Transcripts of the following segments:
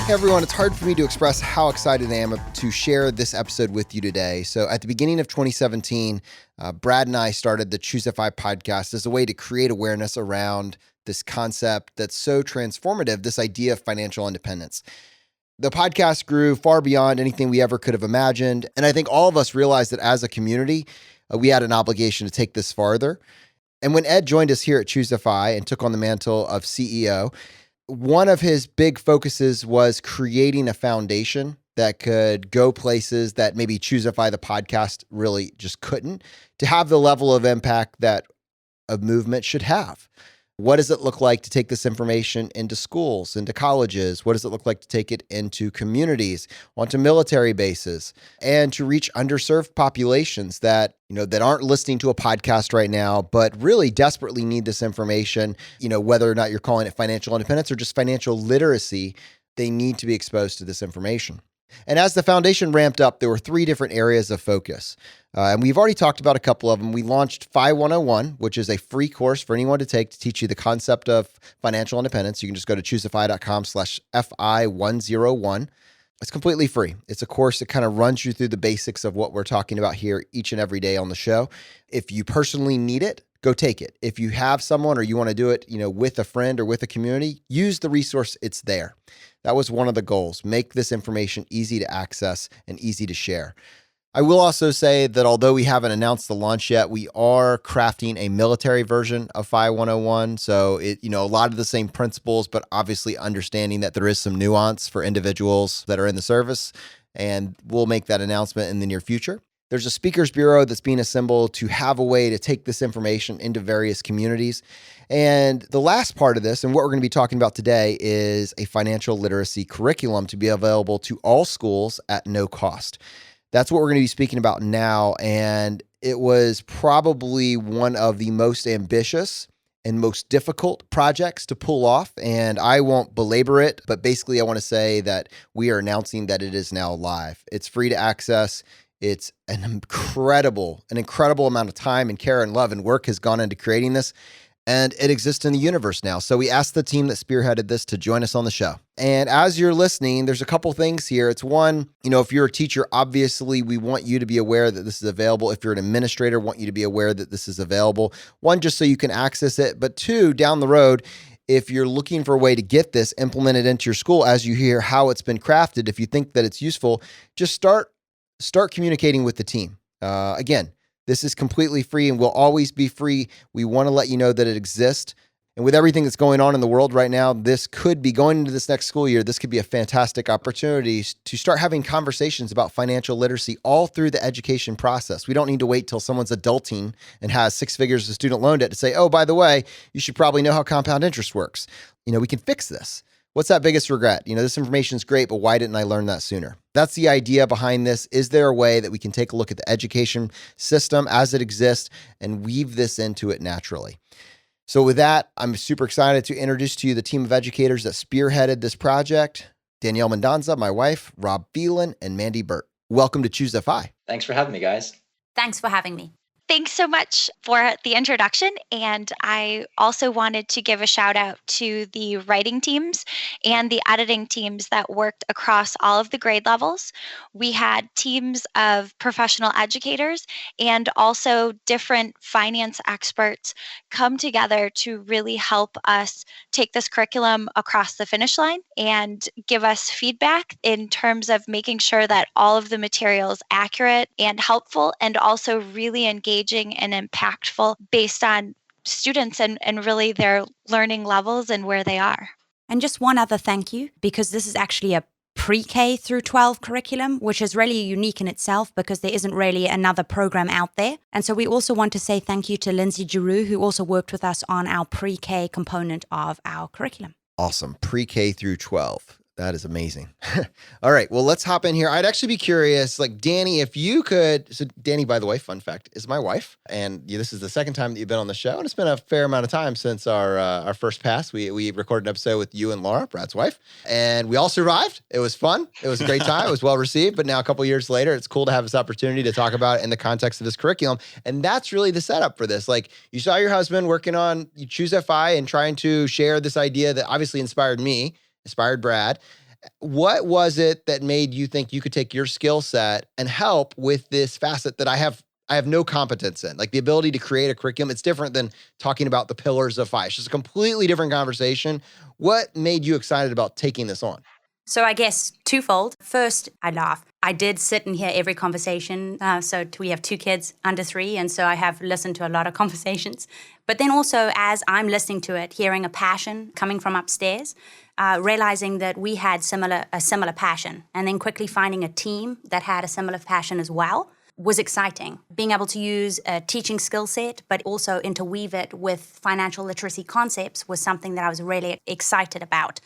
Hey everyone, it's hard for me to express how excited I am to share this episode with you today. So at the beginning of 2017, Brad and I started the Choosify podcast as a way to create awareness around this concept that's so transformative, this idea of financial independence. The podcast grew far beyond anything we ever could have imagined. And I think all of us realized that as a community, we had an obligation to take this farther. And when Ed joined us here at Choosify and took on the mantle of CEO, one of his big focuses was creating a foundation that could go places that maybe Choosify the podcast really just couldn't, to have the level of impact that a movement should have. What does it look like to take this information into schools, into colleges? What does it look like to take it into communities, onto military bases, and to reach underserved populations that aren't listening to a podcast right now, but really desperately need this information, whether or not you're calling it financial independence or just financial literacy, they need to be exposed to this information. And as the foundation ramped up, there were 3 different areas of focus. And we've already talked about a couple of them. We launched FI 101, which is a free course for anyone to take to teach you the concept of financial independence. You can just go to choosify.com/FI101. It's completely free. It's a course that kind of runs you through the basics of what we're talking about here each and every day on the show. If you personally need it, go take it. If you have someone or you want to do it, with a friend or with a community, use the resource. It's there. That was one of the goals. Make this information easy to access and easy to share. I will also say that although we haven't announced the launch yet, we are crafting a military version of FI 101. So a lot of the same principles, but obviously understanding that there is some nuance for individuals that are in the service. And we'll make that announcement in the near future. There's a speakers bureau that's being assembled to have a way to take this information into various communities. And the last part of this, and what we're going to be talking about today, is a financial literacy curriculum to be available to all schools at no cost. That's what we're going to be speaking about now. And it was probably one of the most ambitious and most difficult projects to pull off. And I won't belabor it, but basically I want to say that we are announcing that it is now live. It's free to access. It's an incredible amount of time and care and love and work has gone into creating this, and it exists in the universe now. So we asked the team that spearheaded this to join us on the show. And as you're listening, there's a couple things here. It's one, if you're a teacher, obviously we want you to be aware that this is available. If you're an administrator, want you to be aware that this is available. One, just so you can access it, but 2, down the road, if you're looking for a way to get this implemented into your school, as you hear how it's been crafted, if you think that it's useful, just start communicating with the team. Again, this is completely free and will always be free. We want to let you know that it exists. And with everything that's going on in the world right now, this could be going into this next school year. This could be a fantastic opportunity to start having conversations about financial literacy all through the education process. We don't need to wait till someone's adulting and has 6 figures of student loan debt to say, oh, by the way, you should probably know how compound interest works. We can fix this. What's that biggest regret? This information is great, but why didn't I learn that sooner? That's the idea behind this. Is there a way that we can take a look at the education system as it exists and weave this into it naturally? So with that, I'm super excited to introduce to you the team of educators that spearheaded this project. Danielle Mendonsa, my wife, Rob Phelan, and Mandy Bert. Welcome to Choosify. Thanks for having me, guys. Thanks for having me. Thanks so much for the introduction. And I also wanted to give a shout out to the writing teams and the editing teams that worked across all of the grade levels. We had teams of professional educators and also different finance experts come together to really help us take this curriculum across the finish line and give us feedback in terms of making sure that all of the material is accurate and helpful and also really engaging and impactful based on students and really their learning levels and where they are. And just one other thank you, because this is actually a pre-K through 12 curriculum, which is really unique in itself because there isn't really another program out there. And so we also want to say thank you to Lindsay Giroux, who also worked with us on our pre-K component of our curriculum. Awesome. Pre-K through 12. That is amazing. All right. Well, let's hop in here. I'd actually be curious, like Danny, if you could. So Danny, by the way, fun fact, is my wife. And this is the second time that you've been on the show. And it's been a fair amount of time since our first pass. We recorded an episode with you and Laura, Brad's wife. And we all survived. It was fun. It was a great time. It was well received. But now a couple years later, it's cool to have this opportunity to talk about it in the context of this curriculum. And that's really the setup for this. Like you saw your husband working on You Choose FI and trying to share this idea that obviously inspired me, inspired Brad. What was it that made you think you could take your skill set and help with this facet that I have no competence in, like the ability to create a curriculum? It's different than talking about the pillars of FI. It's just a completely different conversation. What made you excited about taking this on? So I guess twofold. First, I laugh. I did sit and hear every conversation. So we have 2 kids under 3, and so I have listened to a lot of conversations. But then also, as I'm listening to it, hearing a passion coming from upstairs, realizing that we had a similar passion, and then quickly finding a team that had a similar passion as well was exciting. Being able to use a teaching skill set, but also interweave it with financial literacy concepts was something that I was really excited about.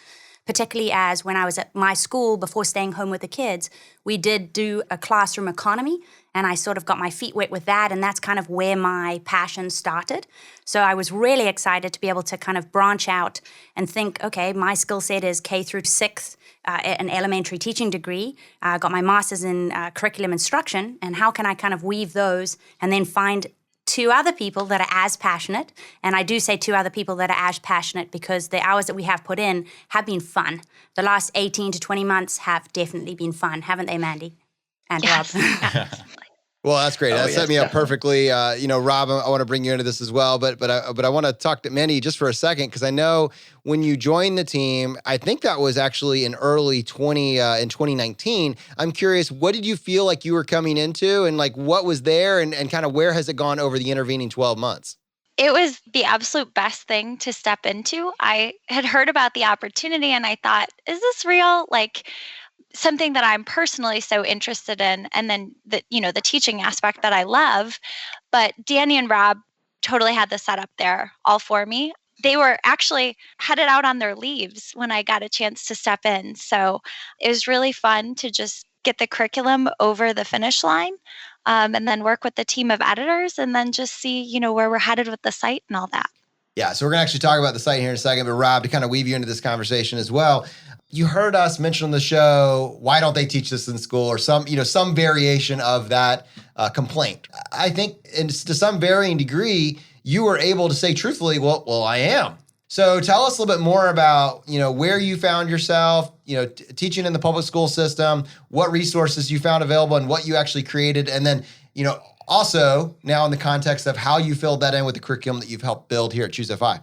Particularly as when I was at my school, before staying home with the kids, we did do a classroom economy, and I sort of got my feet wet with that, and that's kind of where my passion started. So I was really excited to be able to kind of branch out and think, okay, my skill set is K through 6th, an elementary teaching degree. I got my master's in curriculum instruction, and how can I kind of weave those and then find 2 other people that are as passionate, and I do say 2 other people that are as passionate because the hours that we have put in have been fun. The last 18 to 20 months have definitely been fun, haven't they, Mandy and Rob? Well, that's great. That set me up perfectly. Rob, I want to bring you into this as well, but I want to talk to Mandy just for a second, because I know when you joined the team, I think that was actually in early in 2019. I'm curious, what did you feel like you were coming into, and like what was there, and kind of where has it gone over the intervening 12 months? It was the absolute best thing to step into. I had heard about the opportunity and I thought, is this real? Like, something that I'm personally so interested in, and then the teaching aspect that I love. But Danny and Rob totally had the setup there all for me. They were actually headed out on their leaves when I got a chance to step in. So it was really fun to just get the curriculum over the finish line, and then work with the team of editors, and then just see, where we're headed with the site and all that. Yeah, so we're going to actually talk about the site here in a second, but Rob, to kind of weave you into this conversation as well, you heard us mention on the show, why don't they teach this in school, or some variation of that complaint. I think, and to some varying degree, you were able to say truthfully, well, I am. So tell us a little bit more about, where you found yourself, teaching in the public school system, what resources you found available, and what you actually created. And then, also now in the context of how you filled that in with the curriculum that you've helped build here at Choose FI.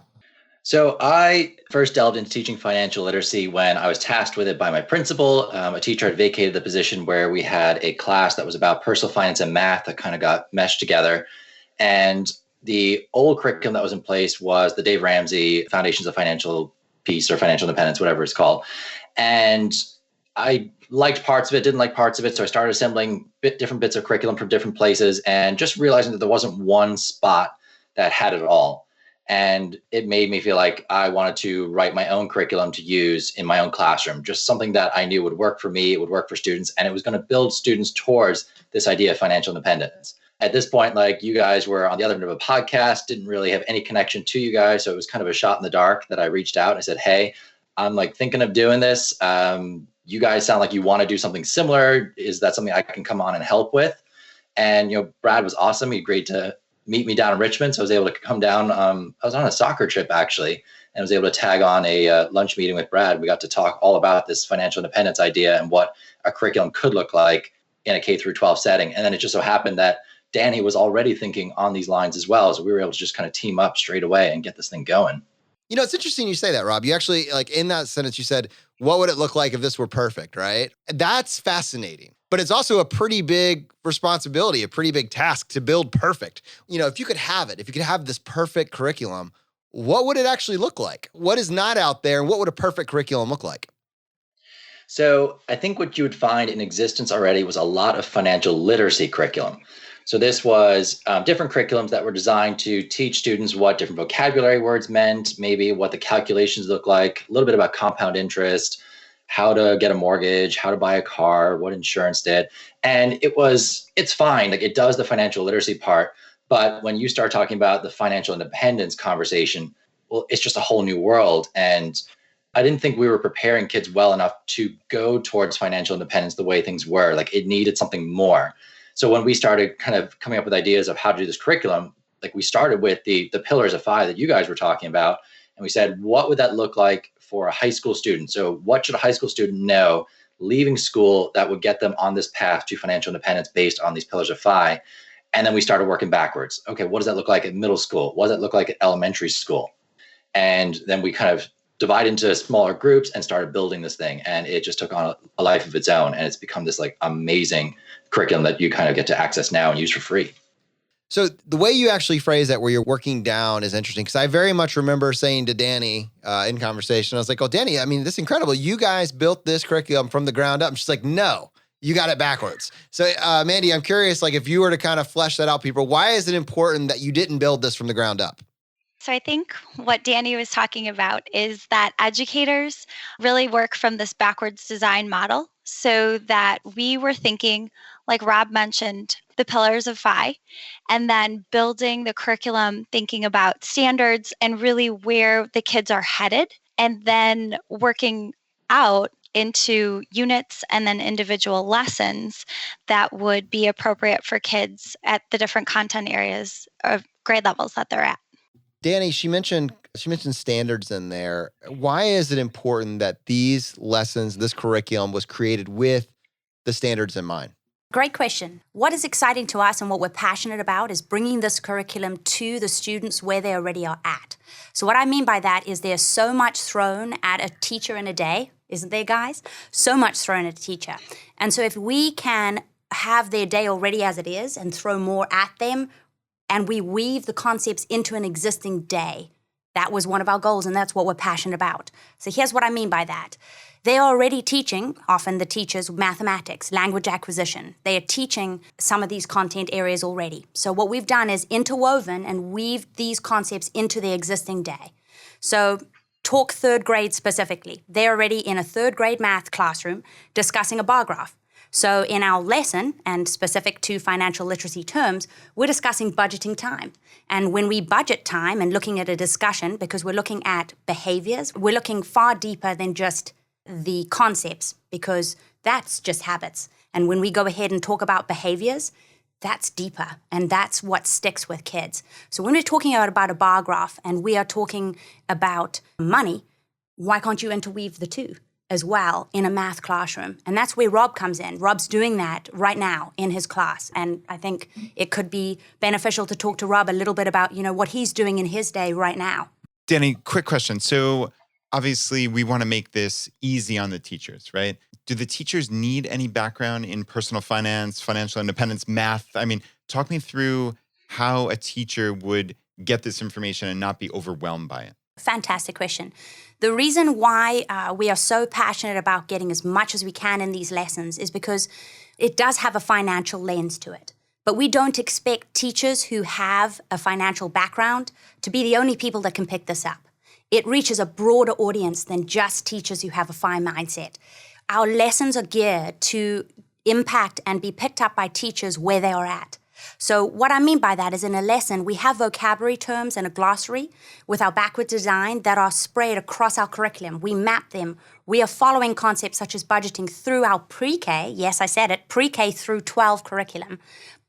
So I first delved into teaching financial literacy when I was tasked with it by my principal. A teacher had vacated the position where we had a class that was about personal finance and math that kind of got meshed together. And the old curriculum that was in place was the Dave Ramsey Foundations of Financial Peace or Financial Independence, whatever it's called. And I liked parts of it, didn't like parts of it. So I started assembling different bits of curriculum from different places and just realizing that there wasn't one spot that had it all. And it made me feel like I wanted to write my own curriculum to use in my own classroom, just something that I knew would work for me, it would work for students, and it was going to build students towards this idea of financial independence. At this point, like, you guys were on the other end of a podcast, didn't really have any connection to you guys. So it was kind of a shot in the dark that I reached out and I said, hey, I'm thinking of doing this. You guys sound like you want to do something similar. Is that something I can come on and help with? And, Brad was awesome. He agreed to meet me down in Richmond. So I was able to come down. I was on a soccer trip actually, and was able to tag on a lunch meeting with Brad. We got to talk all about this financial independence idea and what a curriculum could look like in a K through 12 setting. And then it just so happened that Danny was already thinking on these lines as well. So we were able to just kind of team up straight away and get this thing going. It's interesting you say that, Rob. You actually, in that sentence, you said, what would it look like if this were perfect, right? That's fascinating. But it's also a pretty big responsibility, a pretty big task to build perfect. If you could have this perfect curriculum, what would it actually look like? What is not out there, and what would a perfect curriculum look like? So I think what you would find in existence already was a lot of financial literacy curriculum. So this was different curriculums that were designed to teach students what different vocabulary words meant, maybe what the calculations look like, a little bit about compound interest, how to get a mortgage, how to buy a car, what insurance did. And it's fine. Like, it does the financial literacy part. But when you start talking about the financial independence conversation, well, it's just a whole new world. And I didn't think we were preparing kids well enough to go towards financial independence the way things were. Like, it needed something more. So when we started kind of coming up with ideas of how to do this curriculum, like, we started with the pillars of 5 that you guys were talking about. And we said, what would that look like for a high school student? So what should a high school student know leaving school that would get them on this path to financial independence based on these pillars of 5? And then we started working backwards. Okay, what does that look like at middle school? What does that look like at elementary school? And then we kind of divide into smaller groups and started building this thing. And it just took on a life of its own. And it's become this like amazing curriculum that you kind of get to access now and use for free. So the way you actually phrase that, where you're working down, is interesting, because I very much remember saying to Danny in conversation, I was like, oh, Danny, I mean, this is incredible. You guys built this curriculum from the ground up. And she's like, no, you got it backwards. So Mandy, I'm curious, like, if you were to kind of flesh that out, people, why is it important that you didn't build this from the ground up? So I think what Danny was talking about is that educators really work from this backwards design model, so that we were thinking, like Rob mentioned, the pillars of FI, and then building the curriculum, thinking about standards and really where the kids are headed, and then working out into units and then individual lessons that would be appropriate for kids at the different content areas of grade levels that they're at. Danny, she mentioned standards in there. Why is it important that these lessons, this curriculum, was created with the standards in mind? Great question. What is exciting to us and what we're passionate about is bringing this curriculum to the students where they already are at. So what I mean by that is there's so much thrown at a teacher in a day, isn't there, guys? So much thrown at a teacher. And so if we can have their day already as it is and throw more at them, and we weave the concepts into an existing day, that was one of our goals, and that's what we're passionate about. So here's what I mean by that. They are already teaching, often the teachers, mathematics, language acquisition. They are teaching some of these content areas already. So what we've done is interwoven and weaved these concepts into the existing day. So talk third grade specifically. They're already in a third grade math classroom discussing a bar graph. So in our lesson, and specific to financial literacy terms, we're discussing budgeting time. And when we budget time and looking at a discussion, because we're looking at behaviors, we're looking far deeper than just the concepts, because that's just habits. And when we go ahead and talk about behaviors, that's deeper, and that's what sticks with kids. So when we're talking about a bar graph and we are talking about money, why can't you interweave the two as well in a math classroom? And that's where Rob comes in. Rob's doing that right now in his class. And I think it could be beneficial to talk to Rob a little bit about, what he's doing in his day right now. Danny, quick question. So obviously we want to make this easy on the teachers, right? Do the teachers need any background in personal finance, financial independence, math? I mean, talk me through how a teacher would get this information and not be overwhelmed by it. Fantastic question. The reason why we are so passionate about getting as much as we can in these lessons is because it does have a financial lens to it. But we don't expect teachers who have a financial background to be the only people that can pick this up. It reaches a broader audience than just teachers who have a FI mindset. Our lessons are geared to impact and be picked up by teachers where they are at. So what I mean by that is in a lesson, we have vocabulary terms and a glossary with our backward design that are spread across our curriculum. We map them. We are following concepts such as budgeting through our pre-K, yes, I said it, pre-K through 12 curriculum.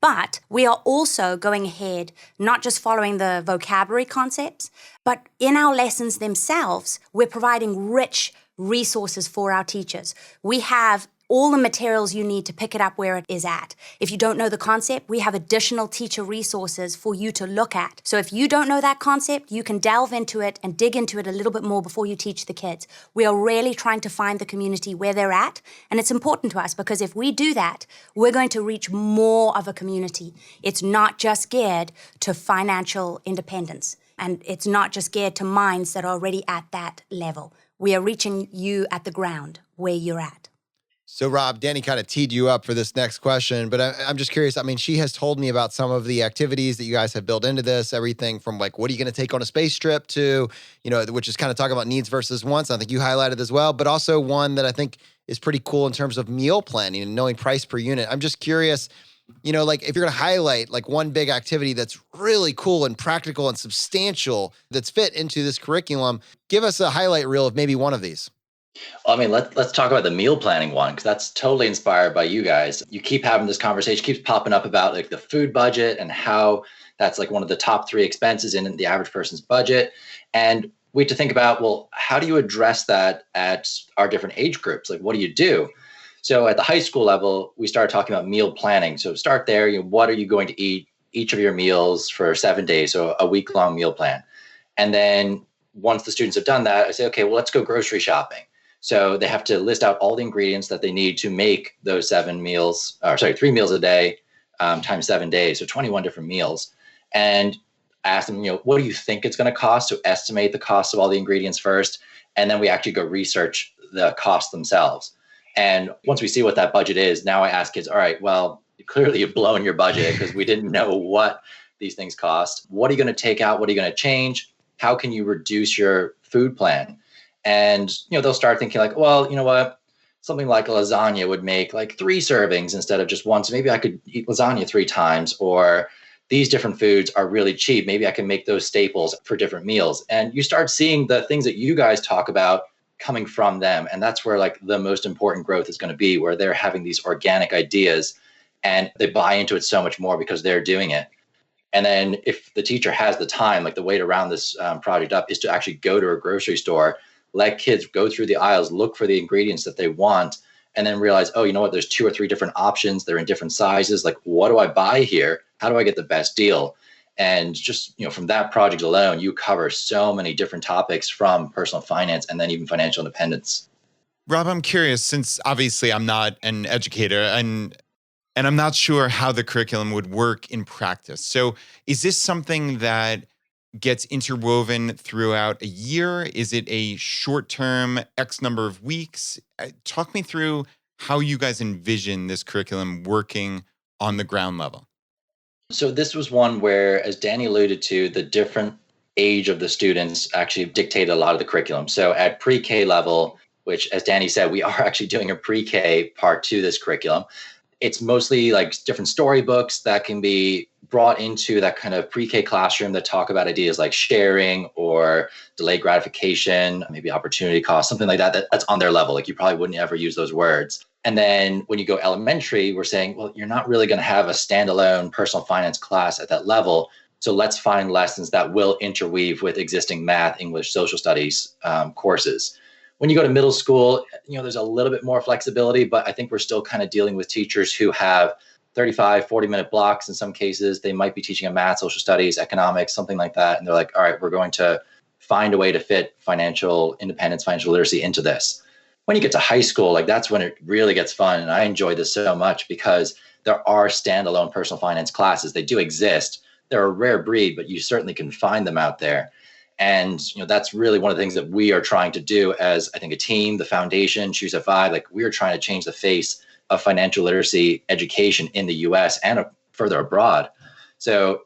But we are also going ahead, not just following the vocabulary concepts, but in our lessons themselves, we're providing rich resources for our teachers. We have all the materials you need to pick it up where it is at. If you don't know the concept, we have additional teacher resources for you to look at. So if you don't know that concept, you can delve into it and dig into it a little bit more before you teach the kids. We are really trying to find the community where they're at, and it's important to us because if we do that, we're going to reach more of a community. It's not just geared to financial independence, and it's not just geared to minds that are already at that level. We are reaching you at the ground where you're at. So, Rob, Danny kind of teed you up for this next question, but I'm just curious. I mean, she has told me about some of the activities that you guys have built into this, everything from like, what are you going to take on a space trip to, which is kind of talking about needs versus wants. I think you highlighted as well, but also one that I think is pretty cool in terms of meal planning and knowing price per unit. I'm just curious, like if you're going to highlight like one big activity that's really cool and practical and substantial that's fit into this curriculum, give us a highlight reel of maybe one of these. Well, I mean, let's talk about the meal planning one, because that's totally inspired by you guys. You keep having this conversation, keeps popping up about like the food budget and how that's like one of the top 3 expenses in the average person's budget. And we have to think about, well, how do you address that at our different age groups? Like, what do you do? So at the high school level, we started talking about meal planning. So start there. What are you going to eat each of your meals for 7 days? So a week-long meal plan. And then once the students have done that, I say, okay, well, let's go grocery shopping. So they have to list out all the ingredients that they need to make those 3 meals a day times 7 days. So 21 different meals. And I ask them, what do you think it's going to cost? So estimate the cost of all the ingredients first. And then we actually go research the costs themselves. And once we see what that budget is, now I ask kids, all right, well, clearly you've blown your budget because we didn't know what these things cost. What are you going to take out? What are you going to change? How can you reduce your food plan? And, they'll start thinking like, well, you know what? Something like a lasagna would make like 3 servings instead of just 1. So maybe I could eat lasagna 3 times, or these different foods are really cheap. Maybe I can make those staples for different meals. And you start seeing the things that you guys talk about coming from them. And that's where like the most important growth is going to be, where they're having these organic ideas and they buy into it so much more because they're doing it. And then if the teacher has the time, like the way to round this project up is to actually go to a grocery store, let kids go through the aisles, look for the ingredients that they want, and then realize, oh, you know what, there's 2 or 3 different options. They're in different sizes. Like, what do I buy here? How do I get the best deal? And just, from that project alone, you cover so many different topics from personal finance and then even financial independence. Rob, I'm curious, since obviously I'm not an educator and I'm not sure how the curriculum would work in practice. So is this something that gets interwoven throughout a year? Is it a short-term X number of weeks? Talk me through how you guys envision this curriculum working on the ground level. So this was one where, as Danny alluded to, the different age of the students actually dictated a lot of the curriculum. So at pre-K level, which, as Danny said, we are actually doing a pre-K part to this curriculum. It's mostly like different storybooks that can be brought into that kind of pre-K classroom that talk about ideas like sharing or delayed gratification, maybe opportunity cost, something like that, that's on their level. Like you probably wouldn't ever use those words. And then when you go elementary, we're saying, well, you're not really going to have a standalone personal finance class at that level. So let's find lessons that will interweave with existing math, English, social studies courses. When you go to middle school, there's a little bit more flexibility, but I think we're still kind of dealing with teachers who have 35, 40-minute blocks. In some cases, they might be teaching a math, social studies, economics, something like that. And they're like, all right, we're going to find a way to fit financial independence, financial literacy into this. When you get to high school, like that's when it really gets fun. And I enjoy this so much because there are standalone personal finance classes. They do exist. They're a rare breed, but you certainly can find them out there. And that's really one of the things that we are trying to do as, I think, a team, the foundation, Choose FI. Like we are trying to change the face of financial literacy education in the U.S. and further abroad. So,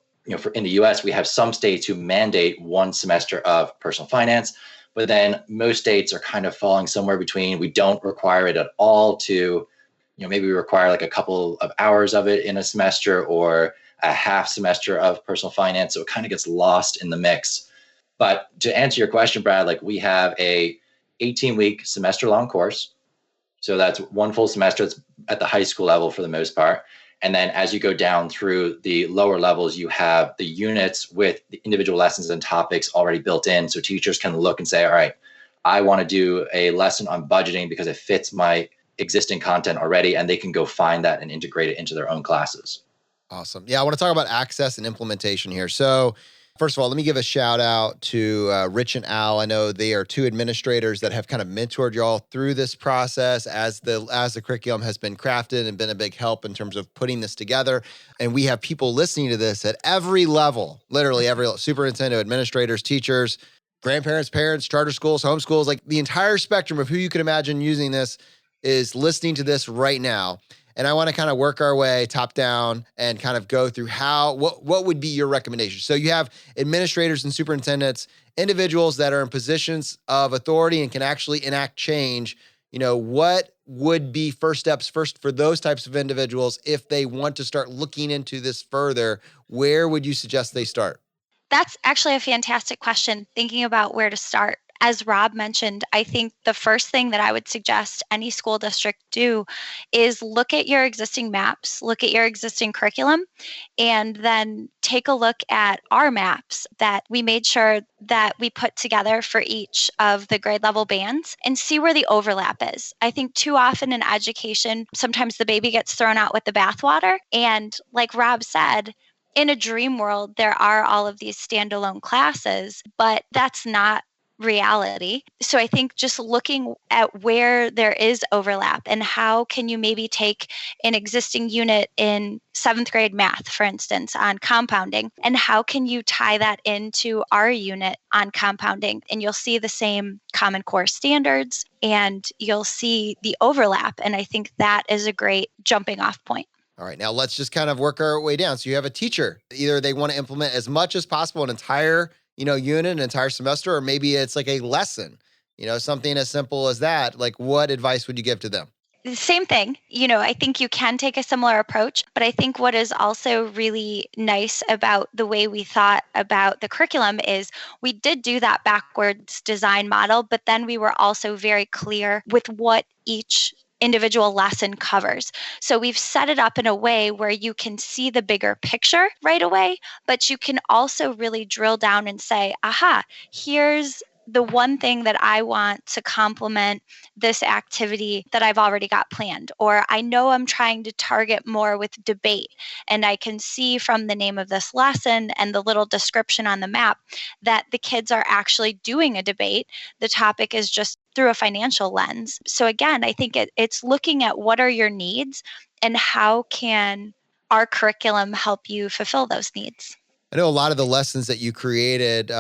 in the U.S., we have some states who mandate 1 semester of personal finance, but then most states are kind of falling somewhere between. We don't require it at all to, maybe we require like a couple of hours of it in a semester or a half semester of personal finance. So it kind of gets lost in the mix. But to answer your question, Brad, like we have a 18-week semester-long course. So that's 1 full semester. It's at the high school level for the most part. And then as you go down through the lower levels, you have the units with the individual lessons and topics already built in. So teachers can look and say, all right, I want to do a lesson on budgeting because it fits my existing content already. And they can go find that and integrate it into their own classes. Awesome. Yeah, I want to talk about access and implementation here. So first of all, let me give a shout out to Rich and Al. I know they are 2 administrators that have kind of mentored y'all through this process as the curriculum has been crafted and been a big help in terms of putting this together. And we have people listening to this at every level, literally every level, superintendent, administrators, teachers, grandparents, parents, charter schools, homeschools, like the entire spectrum of who you can imagine using this is listening to this right now, and I want to kind of work our way top down and kind of go through what would be your recommendation? So you have administrators and superintendents, individuals that are in positions of authority and can actually enact change. What would be first steps first for those types of individuals if they want to start looking into this further? Where would you suggest they start? That's actually a fantastic question, thinking about where to start. As Rob mentioned, I think the first thing that I would suggest any school district do is look at your existing maps, look at your existing curriculum, and then take a look at our maps that we made sure that we put together for each of the grade level bands and see where the overlap is. I think too often in education, sometimes the baby gets thrown out with the bathwater. And like Rob said, in a dream world, there are all of these standalone classes, but that's not reality. So I think just looking at where there is overlap and how can you maybe take an existing unit in 7th grade math, for instance, on compounding, and how can you tie that into our unit on compounding? And you'll see the same Common Core standards and you'll see the overlap. And I think that is a great jumping off point. All right, now let's just kind of work our way down. So you have a teacher. Either they want to implement as much as possible, an entire, unit, an entire semester, or maybe it's like a lesson, something as simple as that. Like, what advice would you give to them? The same thing. I think you can take a similar approach, but I think what is also really nice about the way we thought about the curriculum is we did do that backwards design model, but then we were also very clear with what each individual lesson covers. So we've set it up in a way where you can see the bigger picture right away, but you can also really drill down and say, aha, here's the one thing that I want to complement this activity that I've already got planned. Or I know I'm trying to target more with debate. And I can see from the name of this lesson and the little description on the map that the kids are actually doing a debate. The topic is just through a financial lens. So again, I think it's looking at what are your needs and how can our curriculum help you fulfill those needs. I know a lot of the lessons that you created,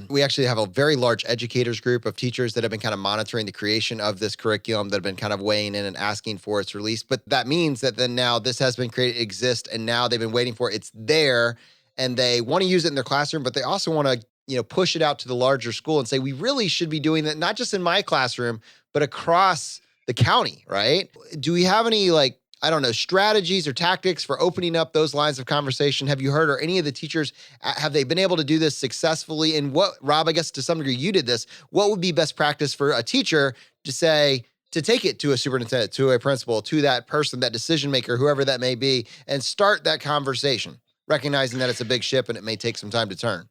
we actually have a very large educators group of teachers that have been kind of monitoring the creation of this curriculum, that have been kind of weighing in and asking for its release. But that means that then now this has been created, exists, and now they've been waiting for it. It's there, and they want to use it in their classroom, but they also want to push it out to the larger school and say, we really should be doing that, not just in my classroom, but across the county, right? Do we have any strategies or tactics for opening up those lines of conversation? Have you heard, or any of the teachers, have they been able to do this successfully? And what, Rob, I guess to some degree you did this, what would be best practice for a teacher to take it to a superintendent, to a principal, to that person, that decision maker, whoever that may be, and start that conversation, recognizing that it's a big ship and it may take some time to turn?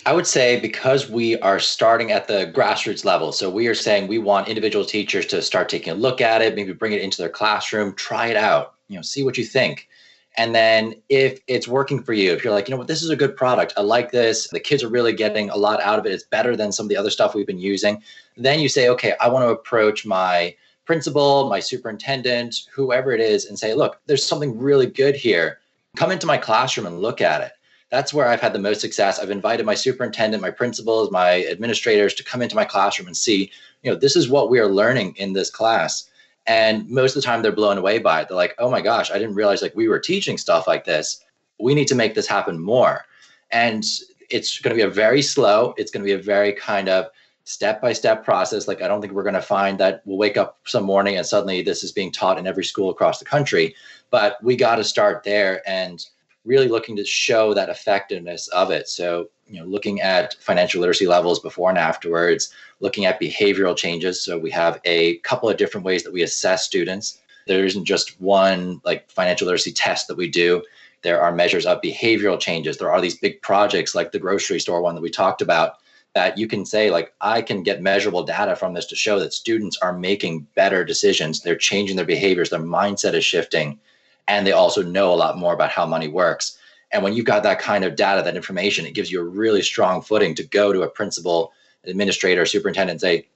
I would say because we are starting at the grassroots level, so we are saying we want individual teachers to start taking a look at it, maybe bring it into their classroom, try it out, see what you think. And then if it's working for you, if you're like, this is a good product, I like this, the kids are really getting a lot out of it, it's better than some of the other stuff we've been using, then you say, okay, I want to approach my principal, my superintendent, whoever it is, and say, look, there's something really good here. Come into my classroom and look at it. That's where I've had the most success. I've invited my superintendent, my principals, my administrators to come into my classroom and see, this is what we are learning in this class. And most of the time they're blown away by it. They're like, oh my gosh, I didn't realize we were teaching stuff like this. We need to make this happen more. And it's going to be it's going to be a very kind of step-by-step process. I don't think we're going to find that we'll wake up some morning and suddenly this is being taught in every school across the country. But we got to start there and really looking to show that effectiveness of it. So, looking at financial literacy levels before and afterwards, looking at behavioral changes. So we have a couple of different ways that we assess students. There isn't just one financial literacy test that we do. There are measures of behavioral changes. There are these big projects like the grocery store one that we talked about that you can say, I can get measurable data from this to show that students are making better decisions. They're changing their behaviors. Their mindset is shifting. And they also know a lot more about how money works. And when you've got that kind of data, that information, it gives you a really strong footing to go to a principal, administrator, superintendent and say,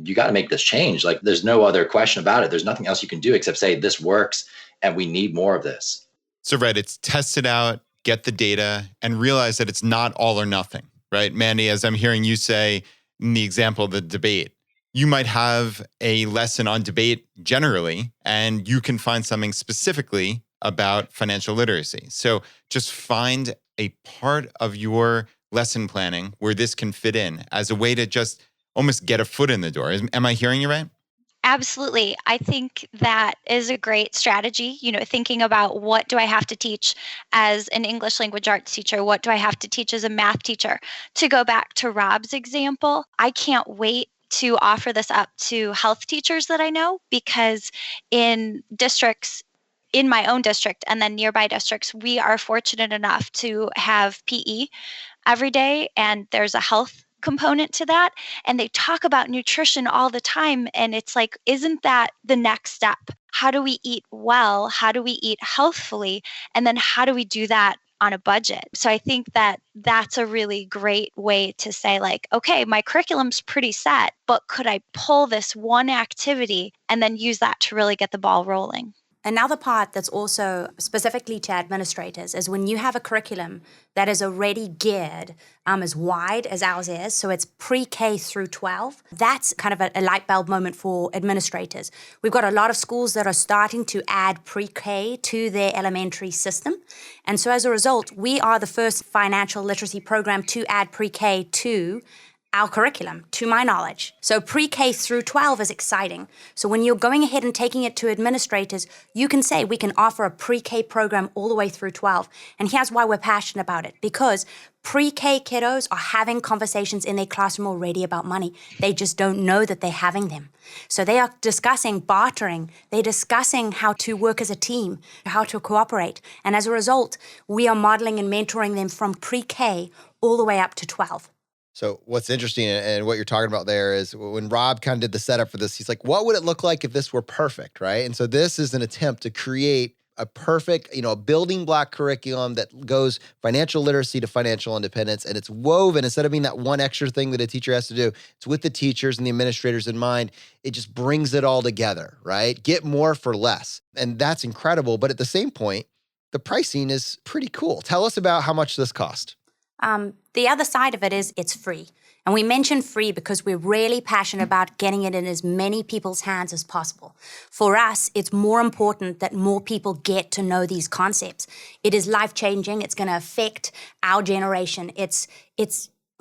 you got to make this change. There's no other question about it. There's nothing else you can do except say this works and we need more of this. So, right, it's test it out, get the data, and realize that it's not all or nothing, right? Mandy, as I'm hearing you say in the example of the debate, you might have a lesson on debate generally, and you can find something specifically about financial literacy. So just find a part of your lesson planning where this can fit in as a way to just almost get a foot in the door. Am I hearing you right? Absolutely. I think that is a great strategy. Thinking about what do I have to teach as an English language arts teacher? What do I have to teach as a math teacher? To go back to Rob's example, I can't wait to offer this up to health teachers that I know, because in districts, in my own district and then nearby districts, we are fortunate enough to have PE every day, and there's a health component to that, and they talk about nutrition all the time, and it's like, isn't that the next step? How do we eat well? How do we eat healthfully? And then how do we do that on a budget? So I think that that's a really great way to say, like, okay, my curriculum's pretty set, but could I pull this one activity and then use that to really get the ball rolling? Another part that's also specifically to administrators is when you have a curriculum that is already geared as wide as ours is, so it's pre-K through 12, that's kind of a light bulb moment for administrators. We've got a lot of schools that are starting to add pre-K to their elementary system. And so as a result, we are the first financial literacy program to add pre-K to our curriculum, to my knowledge. So pre-K through 12 is exciting. So when you're going ahead and taking it to administrators, you can say we can offer a pre-K program all the way through 12. And here's why we're passionate about it. Because pre-K kiddos are having conversations in their classroom already about money. They just don't know that they're having them. So they are discussing bartering. They're discussing how to work as a team, how to cooperate. And as a result, we are modeling and mentoring them from pre-K all the way up to 12. So what's interesting and what you're talking about there is when Rob kind of did the setup for this, he's like, what would it look like if this were perfect, right? And so this is an attempt to create a perfect, a building block curriculum that goes financial literacy to financial independence. And it's woven, instead of being that one extra thing that a teacher has to do, it's with the teachers and the administrators in mind. It just brings it all together, right? Get more for less. And that's incredible. But at the same point, the pricing is pretty cool. Tell us about how much this cost. The other side of it is it's free. And we mention free because we're really passionate about getting it in as many people's hands as possible. For us, it's more important that more people get to know these concepts. It is life-changing. It's going to affect our generation. It's,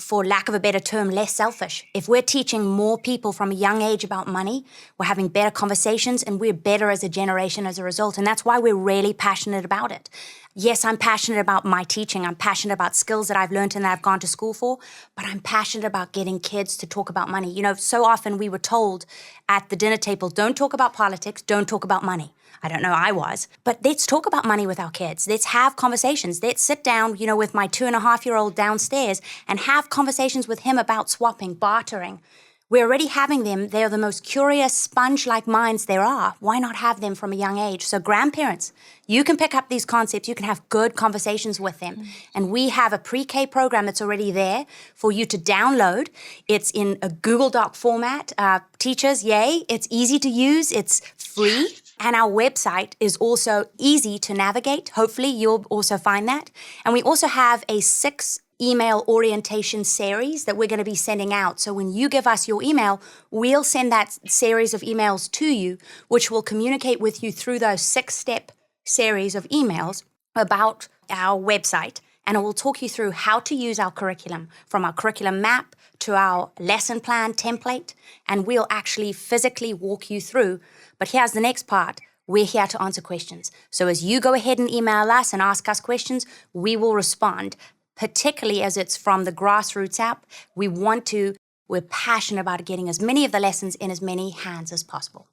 for lack of a better term, less selfish. If we're teaching more people from a young age about money, we're having better conversations, and we're better as a generation as a result. And that's why we're really passionate about it. Yes, I'm passionate about my teaching. I'm passionate about skills that I've learned and that I've gone to school for, but I'm passionate about getting kids to talk about money. So often we were told at the dinner table, don't talk about politics, don't talk about money. I don't know, I was. But let's talk about money with our kids. Let's have conversations. Let's sit down, with my 2.5-year-old downstairs and have conversations with him about swapping, bartering. We're already having them. They're the most curious, sponge-like minds there are. Why not have them from a young age? So grandparents, you can pick up these concepts. You can have good conversations with them. And we have a pre-K program that's already there for you to download. It's in a Google Doc format. Teachers, yay. It's easy to use. It's free. And our website is also easy to navigate. Hopefully, you'll also find that. And we also have a 6 email orientation series that we're going to be sending out. So when you give us your email, we'll send that series of emails to you, which will communicate with you through those 6-step series of emails about our website. And it will talk you through how to use our curriculum, from our curriculum map to our lesson plan template. And we'll actually physically walk you through. But here's the next part. We're here to answer questions. So as you go ahead and email us and ask us questions, we will respond. Particularly as it's from the grassroots app, we're passionate about getting as many of the lessons in as many hands as possible.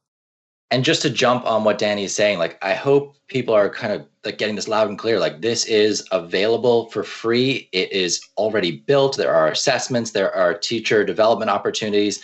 And just to jump on what Danny is saying, I hope people are kind of getting this loud and clear. This is available for free. It is already built. There are assessments. There are teacher development opportunities.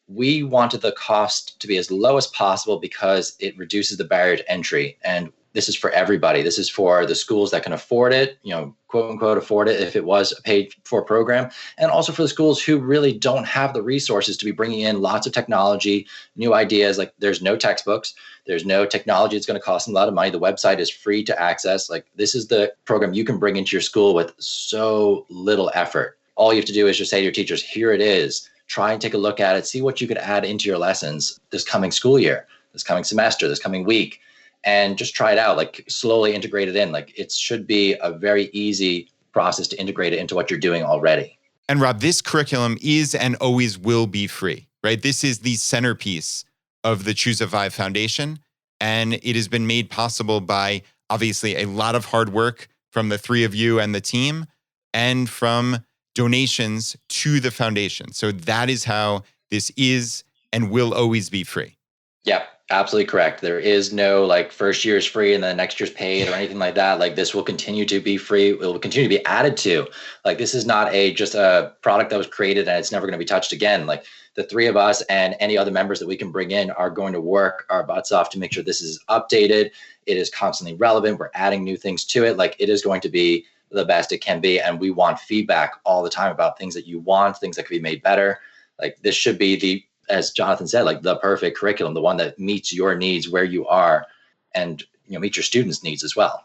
We wanted the cost to be as low as possible because it reduces the barrier to entry. And this is for everybody. This is for the schools that can afford it, quote unquote, afford it if it was a paid for program. And also for the schools who really don't have the resources to be bringing in lots of technology, new ideas. There's no textbooks. There's no technology. It's going to cost them a lot of money. The website is free to access. This is the program you can bring into your school with so little effort. All you have to do is just say to your teachers, here it is. try and take a look at it, see what you could add into your lessons this coming school year, this coming semester, this coming week, and just try it out, like slowly integrate it in. Like it should be a very easy process to integrate it into what you're doing already. And Rob, this curriculum is and always will be free, right? This is the centerpiece of the Choose a Vibe Foundation. And it has been made possible by obviously a lot of hard work from the three of you and the team, and from donations to the foundation. So that is how this is and will always be free. Yep, absolutely correct. There is no like first year is free and then next year's paid or anything like that. Like this will continue to be free. It will continue to be added to. Like this is not just a product that was created and it's never going to be touched again. Like the three of us and any other members that we can bring in are going to work our butts off to make sure this is updated. It is constantly relevant. We're adding new things to it. Like it is going to be the best it can be. And we want feedback all the time about things that you want, things that could be made better. Like this should be as Jonathan said, like the perfect curriculum, the one that meets your needs where you are and, meet your students' needs as well.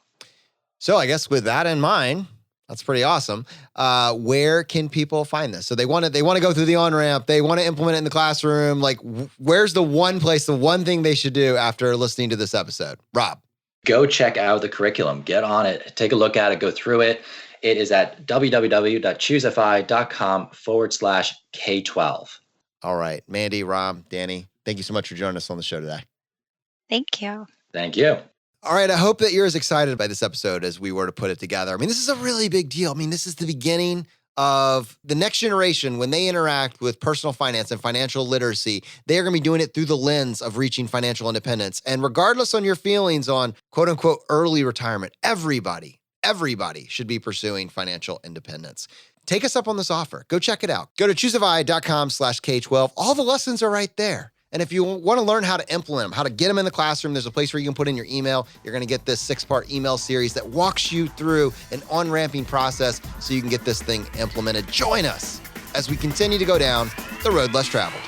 So I guess with that in mind, that's pretty awesome. Where can people find this? So they want to go through the on-ramp. They want to implement it in the classroom. Like where's the one place, the one thing they should do after listening to this episode? Rob. Go check out the curriculum, get on it, take a look at it, go through it. It is at www.choosefi.com/K12. All right. Mandy, Rob, Danny, thank you so much for joining us on the show today. Thank you. Thank you. All right. I hope that you're as excited by this episode as we were to put it together. I mean, this is a really big deal. I mean, this is the beginning of the next generation. When they interact with personal finance and financial literacy, they are going to be doing it through the lens of reaching financial independence. And regardless on your feelings on quote unquote early retirement, everybody should be pursuing financial independence. Take us up on this offer. Go check it out. Go to chooseavi.com/K12. All the lessons are right there. And if you want to learn how to implement them, how to get them in the classroom, there's a place where you can put in your email. You're going to get this 6-part email series that walks you through an on-ramping process so you can get this thing implemented. Join us as we continue to go down the road less traveled.